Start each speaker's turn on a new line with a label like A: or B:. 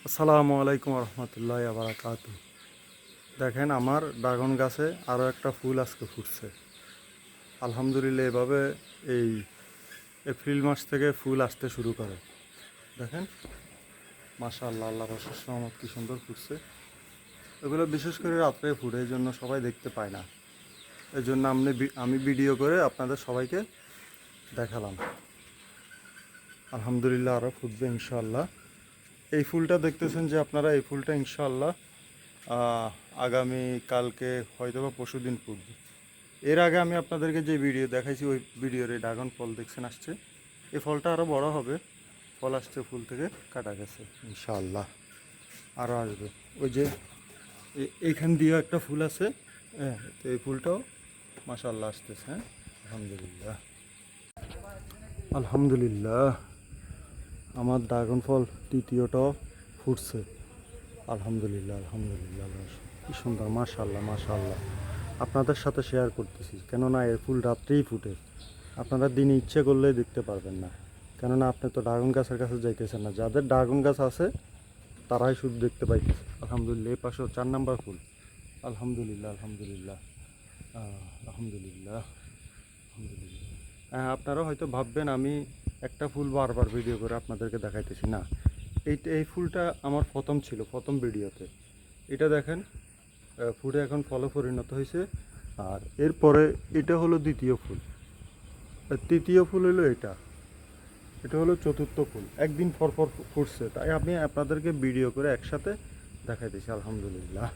A: আসসালামু আলাইকুম রহমতুল্লাহ বারাকাত। দেখেন আমার ড্রাগন গাছে আরও একটা ফুল আজকে ফুটছে। আলহামদুলিল্লাহ, এভাবে এই এপ্রিল মাস থেকে ফুল আসতে শুরু করে। দেখেন মাশাআল্লাহ, আল্লাহর অশেষ রহমত, কি সুন্দর ফুটছে। এগুলো বিশেষ করে রাত্রে ফুটে, এই জন্য সবাই দেখতে পায় না। এই জন্য আমি ভিডিও করে আপনাদের সবাইকে দেখালাম। আলহামদুলিল্লাহ, আরও ফুটবে ইনশাআল্লাহ। এই ফুলটা দেখতেছেন যে আপনারা, এই ফুলটা ইনশাআল্লাহ আগামী কালকে হয়তো বা পরশু দিন ফুটবে। এর আগে আমি আপনাদেরকে যে ভিডিও দেখাইছি, ওই ভিডিওর এই ড্রাগন ফল দেখছেন আসছে। এই ফলটা আরও বড় হবে। ফল আসছে, ফুল থেকে কাটা গেছে, ইনশাআল্লাহ আরও আসবে। ওই যে এইখান দিয়েও একটা ফুল আছে, হ্যাঁ, তো এই ফুলটাও মাশাআল্লাহ আসতেছে। হ্যাঁ, আলহামদুলিল্লাহ আলহামদুলিল্লাহ, আমার ড্রাগন ফল তৃতীয়টাও ফুটছে। আলহামদুলিল্লাহ আলহামদুলিল্লাহ, কি সুন্দর, মাশাআল্লাহ মাশাআল্লাহ। আপনাদের সাথে শেয়ার করতেছি, কেননা এর ফুল রাত্রেই ফুটে। আপনারা দিনে ইচ্ছে করলেই দেখতে পারবেন না, কেননা আপনি তো ড্রাগন গাছের কাছে যাইতেছেন না। যাদের ড্রাগন গাছ আছে তারাই শুধু দেখতে পাইতেছে। আলহামদুলিল্লাহ, এই পাশেও 4 নাম্বার ফুল। আলহামদুলিল্লাহ আলহামদুলিল্লাহ আলহামদুলিল্লাহ আলহামদুলিল্লাহ। হ্যাঁ, আপনারা হয়তো ভাববেন আমি একটা ফুল বারবার ভিডিও করে আপনাদেরকে দেখাইতেছি না। এই ফুলটা আমার প্রথম ছিল, প্রথম ভিডিওতে। এটা দেখেন ফুটে এখন ফলে পরিণত হয়েছে। আর এরপরে এটা হলো দ্বিতীয় ফুল, আর তৃতীয় ফুল হলো এটা। এটা হলো চতুর্থ ফুল, একদিন পর পর ফুটছে। তাই আমি আপনাদেরকে ভিডিও করে একসাথে দেখাইতেছি। আলহামদুলিল্লাহ।